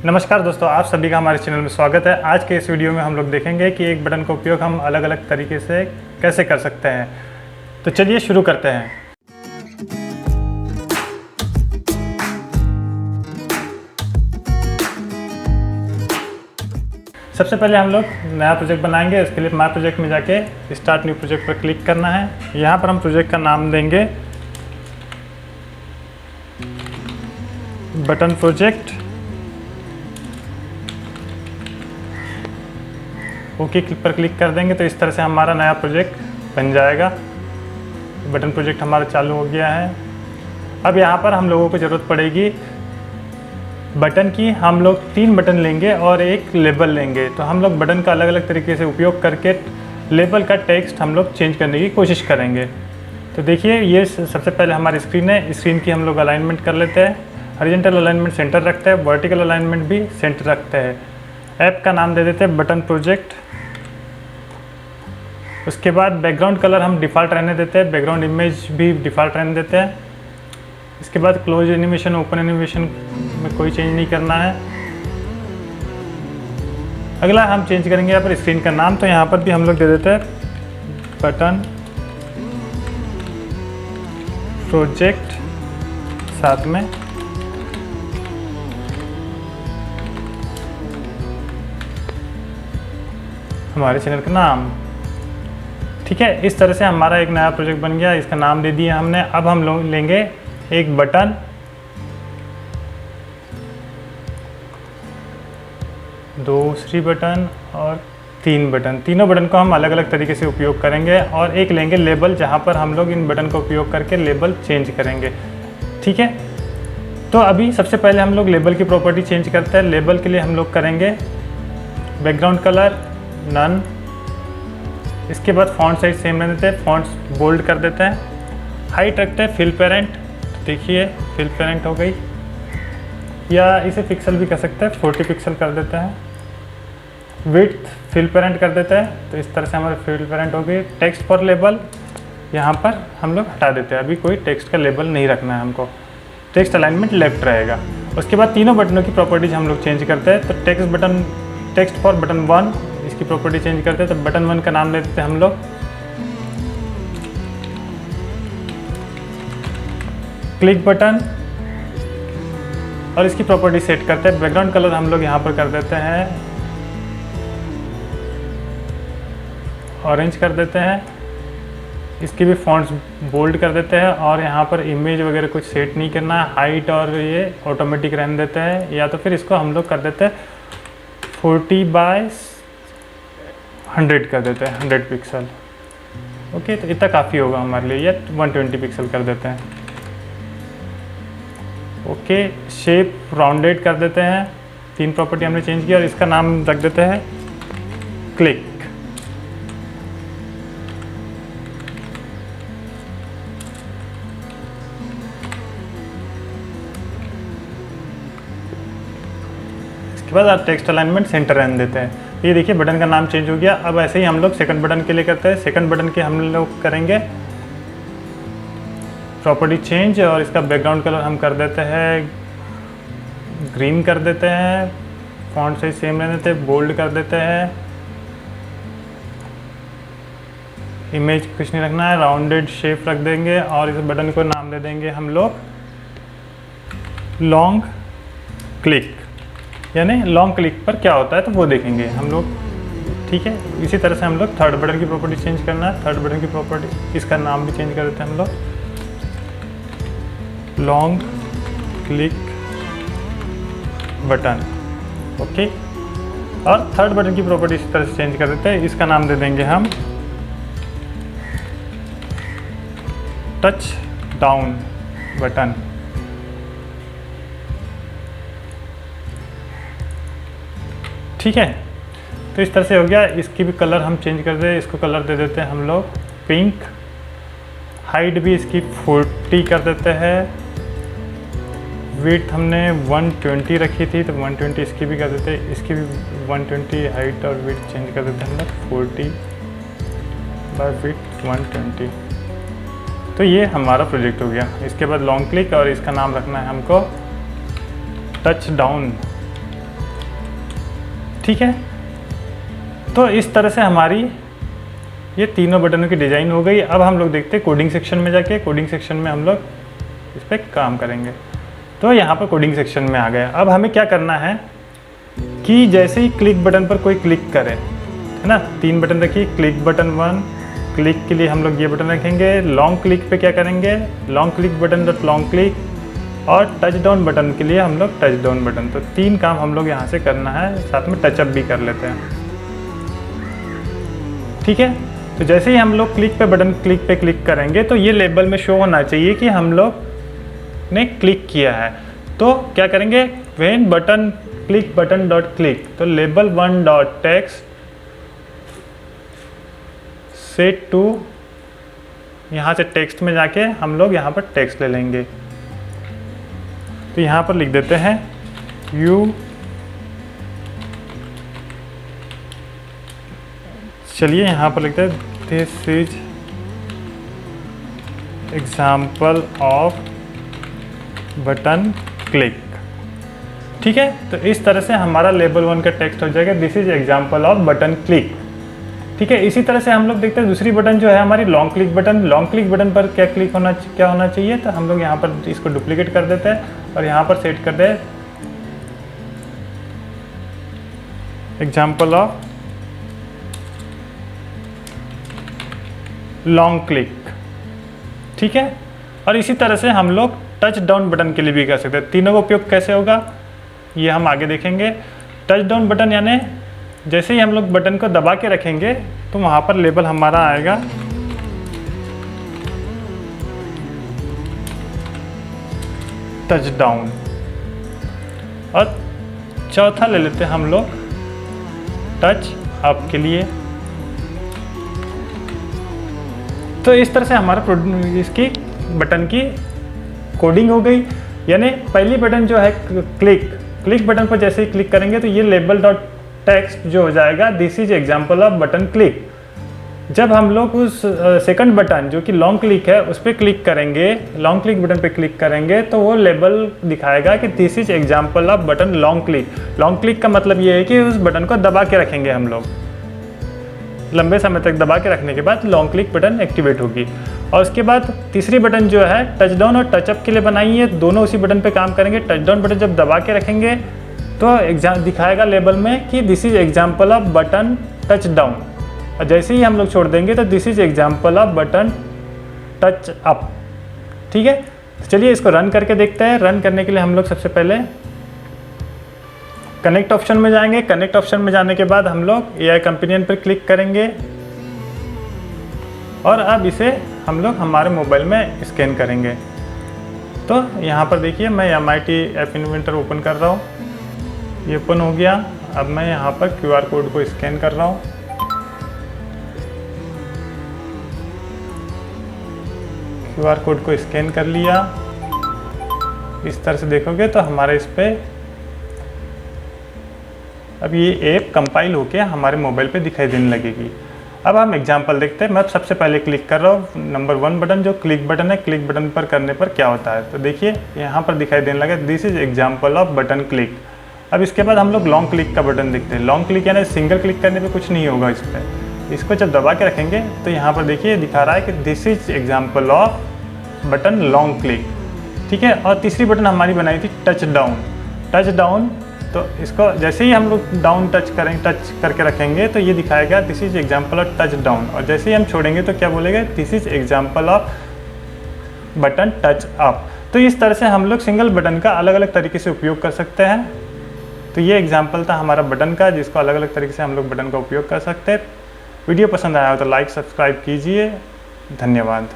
नमस्कार दोस्तों, आप सभी का हमारे चैनल में स्वागत है। आज के इस वीडियो में हम लोग देखेंगे कि एक बटन का उपयोग हम अलग अलग तरीके से कैसे कर सकते हैं। तो चलिए शुरू करते हैं। सबसे पहले हम लोग नया प्रोजेक्ट बनाएंगे। इसके लिए माय प्रोजेक्ट में जाके स्टार्ट न्यू प्रोजेक्ट पर क्लिक करना है। यहाँ पर हम प्रोजेक्ट का नाम देंगे बटन प्रोजेक्ट। ओके पर क्लिक कर देंगे तो इस तरह से हमारा नया प्रोजेक्ट बन जाएगा। बटन प्रोजेक्ट हमारा चालू हो गया है। अब यहाँ पर हम लोगों को ज़रूरत पड़ेगी बटन की। हम लोग 3 बटन लेंगे और एक लेबल लेंगे। तो हम लोग बटन का अलग अलग तरीके से उपयोग करके लेबल का टेक्स्ट हम लोग चेंज करने की कोशिश करेंगे। तो देखिए, ये सबसे पहले हमारी स्क्रीन है। स्क्रीन की हम लोग अलाइनमेंट कर लेते हैं। हॉरिजॉन्टल अलाइनमेंट सेंटर रखते हैं, वर्टिकल अलाइनमेंट भी सेंटर रखते हैं। ऐप का नाम दे देते हैं बटन प्रोजेक्ट। उसके बाद बैकग्राउंड कलर हम डिफ़ॉल्ट रहने देते हैं, बैकग्राउंड इमेज भी डिफ़ॉल्ट रहने देते हैं। इसके बाद क्लोज एनिमेशन, ओपन एनिमेशन में कोई चेंज नहीं करना है। अगला हम चेंज करेंगे यहाँ पर स्क्रीन का नाम। तो यहाँ पर भी हम लोग दे देते हैं बटन प्रोजेक्ट, साथ में हमारे चैनल का नाम। ठीक है, इस तरह से हमारा एक नया प्रोजेक्ट बन गया। इसका नाम दे दिया हमने। अब हम लोग लेंगे एक बटन, दूसरी बटन और 3 बटन। तीनों बटन को हम अलग अलग तरीके से उपयोग करेंगे। और एक लेंगे लेबल, जहां पर हम लोग इन बटन का उपयोग करके लेबल चेंज करेंगे। ठीक है, तो अभी सबसे पहले हम लोग लेबल की प्रॉपर्टी चेंज करते हैं। लेबल के लिए हम लोग करेंगे बैकग्राउंड कलर नन। इसके बाद फॉन्ट साइज सेम रहने देते हैं, फॉन्ट्स बोल्ड कर देते हैं। हाइट रखते हैं फिल पेरेंट। देखिए फिल पेरेंट हो गई, या इसे पिक्सल भी कर सकते हैं, 40 पिक्सल कर देते हैं। विड्थ फिल पेरेंट कर देते हैं। तो इस तरह से हमारे फिल पेरेंट हो गई। टेक्स्ट फॉर लेबल यहाँ पर हम लोग हटा देते हैं। अभी कोई टेक्स्ट का लेबल नहीं रखना है हमको। टेक्स्ट अलाइनमेंट लेफ्ट रहेगा। उसके बाद तीनों बटनों की प्रॉपर्टीज हम लोग चेंज करते हैं। तो टेक्स्ट फॉर बटन 1, इसकी प्रॉपर्टी चेंज करते हैं। तो बटन 1 का नाम दे देते हैं हम लोग क्लिक बटन, और इसकी प्रॉपर्टी सेट करते हैं। बैकग्राउंड कलर हम लोग यहाँ पर कर देते हैं ऑरेंज कर देते हैं। इसकी भी फॉन्ट्स बोल्ड कर देते हैं। और यहाँ पर इमेज वगैरह कुछ सेट नहीं करना है। हाइट और ये ऑटोमेटिक रहने देते हैं, या तो फिर इसको हम लोग कर देते हैं 40/100 कर देते हैं, 100 पिक्सल। ओके, तो इतना काफ़ी होगा हमारे लिए। या 120 पिक्सल कर देते हैं। ओके, शेप राउंडेड कर देते हैं। 3 प्रॉपर्टी हमने चेंज किया और इसका नाम रख देते हैं क्लिक। इसके बाद आप टेक्स्ट अलाइनमेंट सेंटर रहने देते हैं। ये देखिए बटन का नाम चेंज हो गया। अब ऐसे ही हम लोग सेकंड बटन के लिए करते हैं। सेकंड बटन के हम लोग करेंगे प्रॉपर्टी चेंज, और इसका बैकग्राउंड कलर हम कर देते हैं ग्रीन कर देते हैं। फॉन्ट साइज सेम रहने देते हैं, बोल्ड कर देते हैं। इमेज कुछ नहीं रखना है, राउंडेड शेप रख देंगे। और इस बटन को नाम दे देंगे हम लोग लॉन्ग क्लिक। यानी लॉन्ग क्लिक पर क्या होता है तो वो देखेंगे हम लोग। ठीक है, इसी तरह से हम लोग थर्ड बटन की प्रॉपर्टी चेंज करना है। थर्ड बटन की प्रॉपर्टी, इसका नाम भी चेंज कर देते हैं हम लोग लॉन्ग क्लिक बटन। ओके, और थर्ड बटन की प्रॉपर्टी इस तरह से चेंज कर देते हैं। इसका नाम दे देंगे हम टच डाउन बटन। ठीक है, तो इस तरह से हो गया। इसकी भी कलर हम चेंज कर दे। इसको कलर दे देते हैं हम लोग पिंक। हाइट भी इसकी 40 कर देते हैं। विड्थ हमने 120 रखी थी, तो 120 इसकी भी कर देते हैं। इसकी भी 120 हाइट और विड्थ चेंज कर देते हैं हम लोग 40/विड्थ 120। तो ये हमारा प्रोजेक्ट हो गया। इसके बाद लॉन्ग क्लिक, और इसका नाम रखना है हमको टच डाउन ठीक है, तो इस तरह से हमारी ये तीनों बटनों की डिज़ाइन हो गई। अब हम लोग देखते हैं कोडिंग सेक्शन में जाके, कोडिंग सेक्शन में हम लोग इस पर काम करेंगे। तो यहाँ पर कोडिंग सेक्शन में आ गए। अब हमें क्या करना है कि जैसे ही क्लिक बटन पर कोई क्लिक करे, है ना, 3 बटन रखिए, क्लिक बटन 1, क्लिक के लिए हम लोग ये बटन रखेंगे, लॉन्ग क्लिक पे क्या करेंगे, long click button dot long click, और टच डाउन बटन के लिए हम लोग टच डाउन बटन। तो 3 काम हम लोग यहाँ से करना है, साथ में टचअप भी कर लेते हैं। ठीक है, तो जैसे ही हम लोग क्लिक पे क्लिक करेंगे तो ये लेबल में शो होना चाहिए कि हम लोग ने क्लिक किया है। तो क्या करेंगे, when button click button dot click, तो label 1 dot text set to, यहाँ से टेक्स्ट में जाके हम लोग यहाँ पर टेक्स्ट ले लेंगे। तो यहाँ पर लिख देते हैं यू, चलिए यहाँ पर लिखते हैं this is example off button click. ठीक है, तो इस तरह से हमारा लेबल 1 का टेक्स्ट हो जाएगा, this is example off button click. ठीक है, इसी तरह से हम लोग देखते हैं दूसरी बटन जो है हमारी long click button. Long click button पर क्या होना चाहिए, तो हम लोग यहाँ पर इसको डुप्लीकेट कर देते हैं और यहाँ पर सेट कर दे एग्जाम्पल ऑफ लॉन्ग क्लिक। ठीक है, और इसी तरह से हम लोग टच डाउन बटन के लिए भी कर सकते हैं। तीनों का उपयोग कैसे होगा ये हम आगे देखेंगे। टच डाउन बटन यानी जैसे ही हम लोग बटन को दबा के रखेंगे तो वहाँ पर लेबल हमारा आएगा टच डाउन, और चौथा ले लेते हैं हम लोग टच अप के लिए। तो इस तरह से हमारा इसकी बटन की कोडिंग हो गई। यानी पहली बटन जो है क्लिक बटन पर जैसे ही क्लिक करेंगे तो ये लेबल डॉट टेक्स्ट जो हो जाएगा this is example off button click. जब हम लोग उस सेकंड बटन जो कि लॉन्ग क्लिक है उस पर क्लिक करेंगे, लॉन्ग क्लिक बटन पे क्लिक करेंगे तो वो लेबल दिखाएगा कि this is example off button long click. Long click का मतलब ये है कि उस बटन को दबा के रखेंगे हम लोग, लंबे समय तक दबा के रखने के बाद लॉन्ग क्लिक बटन एक्टिवेट होगी। और उसके बाद तीसरी बटन जो है टच डाउन और टचअप के लिए बनाई है, दोनों उसी बटन पे काम करेंगे। टच डाउन बटन जब दबा के रखेंगे तो दिखाएगा लेबल में कि this is example off button touch down, और जैसे ही हम लोग छोड़ देंगे तो this is example off button touch up. ठीक है, तो चलिए इसको रन करके देखते हैं। रन करने के लिए हम लोग सबसे पहले कनेक्ट ऑप्शन में जाएंगे। कनेक्ट ऑप्शन में जाने के बाद हम लोग AI कंपेनियन पर क्लिक करेंगे और अब इसे हम लोग हमारे मोबाइल में स्कैन करेंगे। तो यहाँ पर देखिए मैं MIT ऐप इन्वेंटर ओपन कर रहा हूँ, ये ओपन हो गया। अब मैं यहाँ पर QR कोड को स्कैन कर रहा हूँ। QR कोड को स्कैन कर लिया। इस तरह से देखोगे तो हमारे इस पर अब ये ऐप कंपाइल होके हमारे मोबाइल पे दिखाई देने लगेगी। अब हम एग्जांपल देखते हैं। मैं सबसे पहले क्लिक कर रहा हूँ नंबर 1 बटन जो क्लिक बटन है। क्लिक बटन पर करने पर क्या होता है तो देखिए यहाँ पर दिखाई देने लगा this is example off button click. अब इसके बाद हम लोग लॉन्ग क्लिक का बटन देखते हैं। लॉन्ग क्लिक यानी सिंगल क्लिक करने पर कुछ नहीं होगा इस पर। इसको जब दबा के रखेंगे तो यहाँ पर देखिए दिखा रहा है कि this is example off button long click. ठीक है, और तीसरी बटन हमारी बनाई थी टच डाउन। टच डाउन तो इसको जैसे ही हम लोग डाउन टच करके रखेंगे तो ये दिखाएगा this is example of touch down, और जैसे ही हम छोड़ेंगे तो क्या बोलेगा this is example off button touch up. तो इस तरह से हम लोग सिंगल बटन का अलग अलग तरीके से उपयोग कर सकते हैं। तो ये एग्जाम्पल था हमारा बटन का, जिसको अलग अलग तरीके से हम लोग बटन का उपयोग कर सकते हैं। वीडियो पसंद आया हो तो लाइक सब्सक्राइब कीजिए। धन्यवाद।